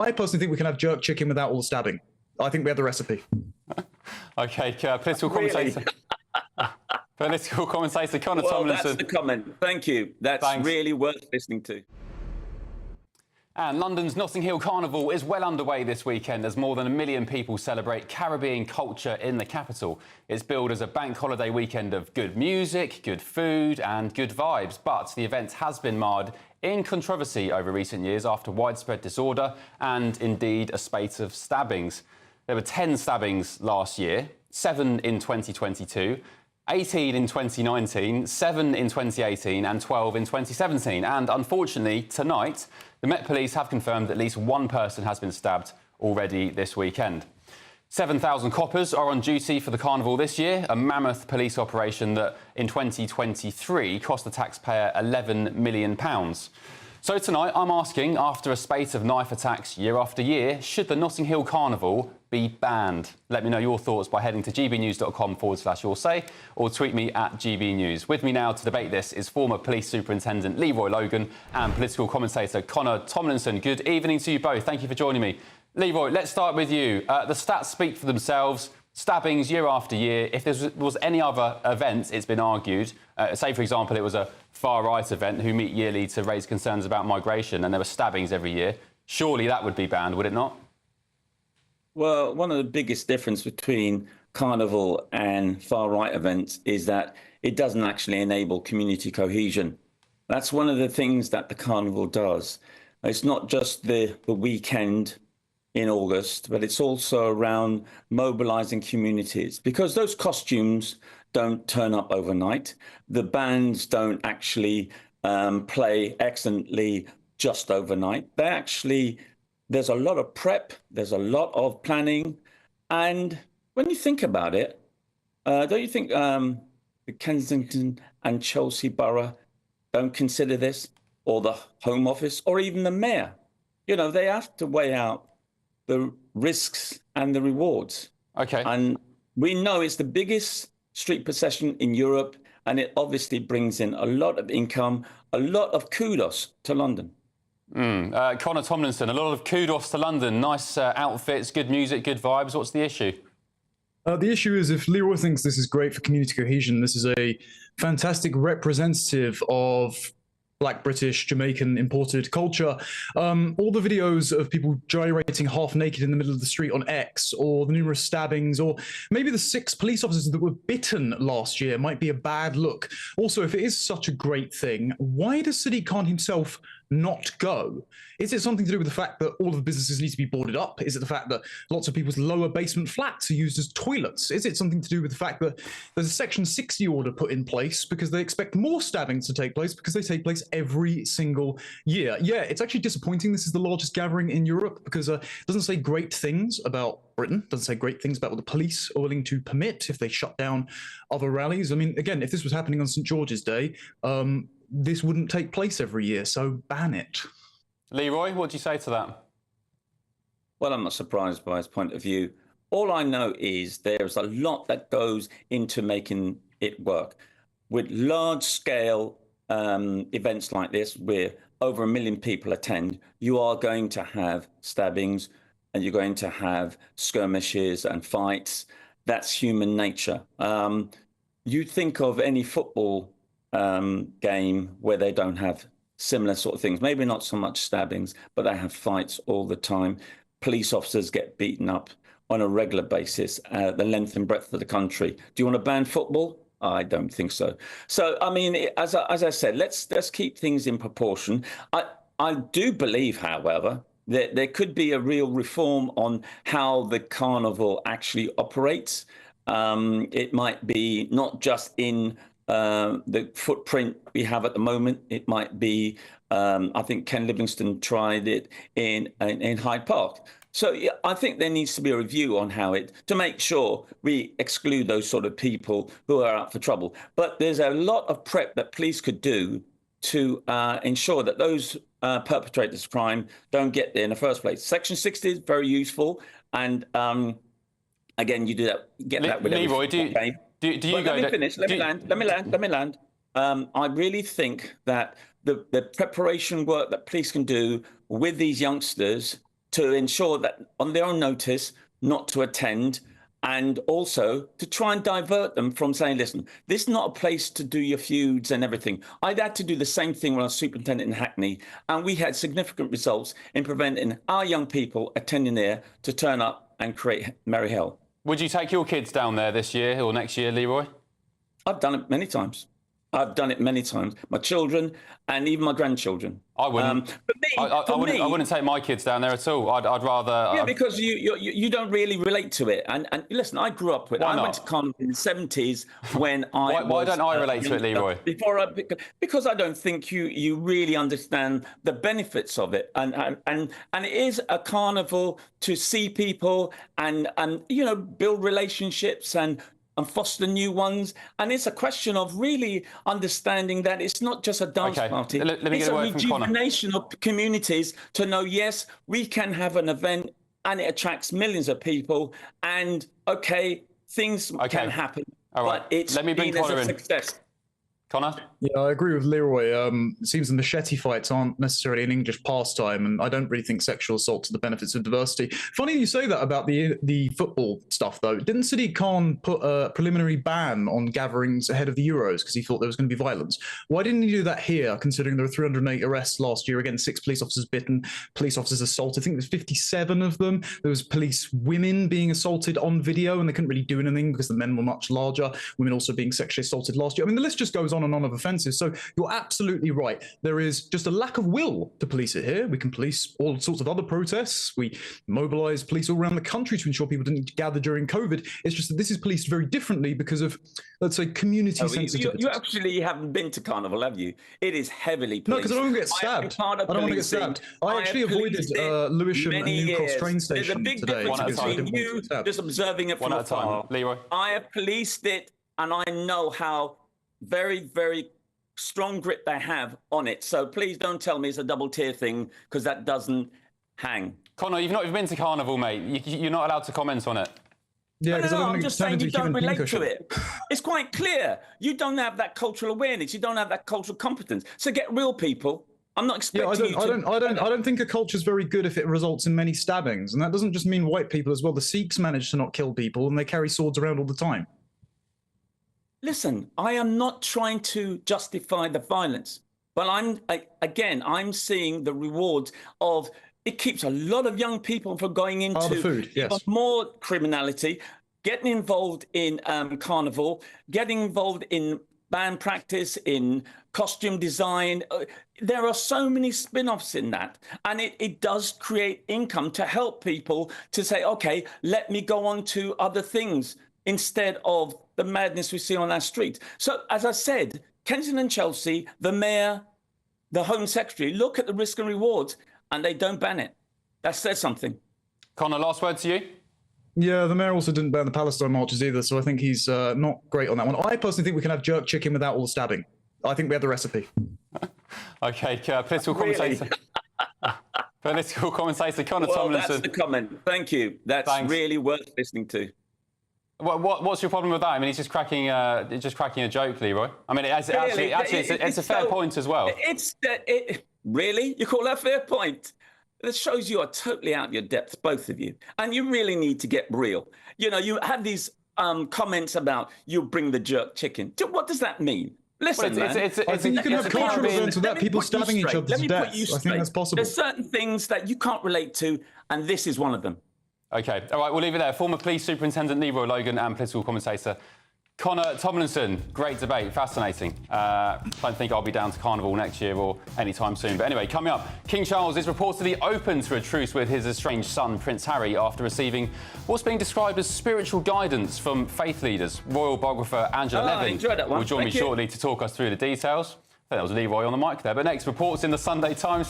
I personally think we can have jerk chicken without all the stabbing. I think we have the recipe. OK, political commentator. Political commentator Connor Tomlinson. That's the comment. Thank you. That's really worth listening to. And London's Notting Hill Carnival is well underway this weekend as more than 1 million people celebrate Caribbean culture in the capital. It's billed as a bank holiday weekend of good music, good food and good vibes. But the event has been marred in controversy over recent years after widespread disorder and, indeed, a spate of stabbings. There were 10 stabbings last year, 7 in 2022, 18 in 2019, 7 in 2018 and 12 in 2017. And unfortunately, tonight, the Met Police have confirmed that at least one person has been stabbed already this weekend. 7,000 coppers are on duty for the carnival this year, a mammoth police operation that in 2023 cost the taxpayer £11 million. So tonight, I'm asking, after a spate of knife attacks year after year, should the Notting Hill Carnival be banned? Let me know your thoughts by heading to gbnews.com/your say or tweet me at gbnews. With me now to debate this is former police superintendent Leroy Logan and political commentator Connor Tomlinson. Good evening to you both. Thank you for joining me. Leroy, let's start with you. The stats speak for themselves. Stabbings year after year. If there was any other event, it's been argued, say, for example, it was a far-right event who meet yearly to raise concerns about migration and there were stabbings every year, surely that would be banned, would it not? Well, one of the biggest difference between Carnival and far-right events is that it doesn't actually enable community cohesion. That's one of the things that the Carnival does. It's not just the weekend in August, but it's also around mobilising communities, because those costumes don't turn up overnight. The bands don't actually play excellently just overnight. There's a lot of prep, there's a lot of planning. And when you think about it, don't you think the Kensington and Chelsea Borough don't consider this, or the Home Office, or even the Mayor? You know, they have to weigh out the risks and the rewards. OK. And we know it's the biggest street procession in Europe, and it obviously brings in a lot of income, a lot of kudos to London. Connor Tomlinson, a lot of kudos to London. Nice outfits, good music, good vibes. What's the issue? The issue is, if Leroy thinks this is great for community cohesion, this is a fantastic representative of Black, British, Jamaican imported culture. All the videos of people gyrating half naked in the middle of the street on X, or the numerous stabbings, or maybe the 6 police officers that were bitten last year might be a bad look. Also, if it is such a great thing, why does Sadiq Khan himself not go? Is it something to do with the fact that all of the businesses need to be boarded up? Is it the fact that lots of people's lower basement flats are used as toilets? Is it something to do with the fact that there's a Section 60 order put in place because they expect more stabbings to take place because they take place every single year? Yeah, it's actually disappointing. This is the largest gathering in Europe because it doesn't say great things about Britain, doesn't say great things about what the police are willing to permit if they shut down other rallies. I mean, again, if this was happening on St. George's Day, this wouldn't take place every year, so ban it. Leroy, what do you say to that? Well, I'm not surprised by his point of view. All I know is there's a lot that goes into making it work. With large-scale events like this, where over 1 million people attend, you are going to have stabbings and you're going to have skirmishes and fights. That's human nature. You think of any football game where they don't have similar sort of things, maybe not so much stabbings, but they have fights all the time. Police officers get beaten up on a regular basis, the length and breadth of the country. Do you want to ban football? I don't think so. So, I mean, as I said, let's keep things in proportion. I do believe, however, that there could be a real reform on how the carnival actually operates. It might be not just in the footprint we have at the moment. It might be, I think Ken Livingstone tried it in Hyde Park. So yeah, I think there needs to be a review on how to make sure we exclude those sort of people who are out for trouble. But there's a lot of prep that police could do to ensure that those perpetrators of crime don't get there in the first place. Section 60 is very useful. And again, you do that, get that with Leroy, do you go... Let me finish. Let me land. I really think that the preparation work that police can do with these youngsters to ensure that on their own notice not to attend, and also to try and divert them from saying, listen, this is not a place to do your feuds and everything. I'd had to do the same thing when I was superintendent in Hackney, and we had significant results in preventing our young people attending there to turn up and create merry hell. Would you take your kids down there this year or next year, Leroy? I've done it many times. I've done it many times. My children and even my grandchildren. I wouldn't. I wouldn't take my kids down there at all. I'd rather. Yeah, because you don't really relate to it. And listen, I grew up with. I went to Carnival in the 70s when I. Why don't I relate to it, Leroy? Because I don't think you really understand the benefits of it. And it is a carnival to see people and build relationships and foster new ones. And it's a question of really understanding that it's not just a dance party. Let me it's get a a word from rejuvenation of communities to know, yes, we can have an event and it attracts millions of people. And, things can happen. All right. But it's Let me bring been Connor a in. success. Connor? Yeah, I agree with Leroy. It seems the machete fights aren't necessarily an English pastime, and I don't really think sexual assault to the benefits of diversity. Funny you say that about the football stuff, though. Didn't Sadiq Khan put a preliminary ban on gatherings ahead of the Euros because he thought there was going to be violence? Why didn't he do that here, considering there were 308 arrests last year? Again, 6 police officers bitten, police officers assaulted. I think there's 57 of them. There was police women being assaulted on video, and they couldn't really do anything because the men were much larger. Women also being sexually assaulted last year. I mean, the list just goes on and on of offences. So you're absolutely right. There is just a lack of will to police it here. We can police all sorts of other protests. We mobilise police all around the country to ensure people didn't gather during COVID. It's just that this is policed very differently because of, let's say, community sensitivity. You actually haven't been to Carnival, have you? It is heavily policed. No, because I don't want to get stabbed. I don't want to get stabbed. I actually avoided Lewisham and New Cross train station today. There's a big difference between you just observing it from afar. Leroy. I have policed it, and I know how very, very strong grip they have on it. So please don't tell me it's a double tier thing, because that doesn't hang. Connor, you've not even been to Carnival, mate. You're not allowed to comment on it. Yeah, no, I'm just saying you don't relate to it. It's quite clear. You don't have that cultural awareness. You don't have that cultural competence. So get real, people. I'm not expecting you to... I don't think a culture is very good if it results in many stabbings. And that doesn't just mean white people as well. The Sikhs manage to not kill people, and they carry swords around all the time. Listen, I am not trying to justify the violence, but I'm seeing the rewards of it keeps a lot of young people from going into more criminality, getting involved in carnival, getting involved in band practice, in costume design. There are so many spin-offs in that, and it does create income to help people to say, okay, let me go on to other things instead of the madness we see on our streets. So, as I said, Kensington and Chelsea, the mayor, the Home Secretary, look at the risk and rewards, and they don't ban it. That says something. Connor, last word to you? Yeah, the mayor also didn't ban the Palestine marches either, so I think he's not great on that one. I personally think we can have jerk chicken without all the stabbing. I think we have the recipe. OK, political commentator. Political commentator Connor Tomlinson. That's the comment. Thank you. That's really worth listening to. What's your problem with that? I mean, he's just cracking a joke, Leroy. I mean, it's a fair point as well. Really? You call that a fair point? That shows you are totally out of your depth, both of you. And you really need to get real. You know, you have these comments about you bring the jerk chicken. What does that mean? Listen, man. I think you can have cultural events without people stabbing each other to death. I think that's possible. There's certain things that you can't relate to, and this is one of them. OK, all right, we'll leave it there. Former police superintendent Leroy Logan and political commentator Connor Tomlinson. Great debate, fascinating. Don't think I'll be down to Carnival next year or anytime soon. But anyway, coming up, King Charles is reportedly open to a truce with his estranged son, Prince Harry, after receiving what's being described as spiritual guidance from faith leaders. Royal biographer Angela Levin will join me shortly to talk us through the details. I think that was Leroy on the mic there. But next, reports in the Sunday Times.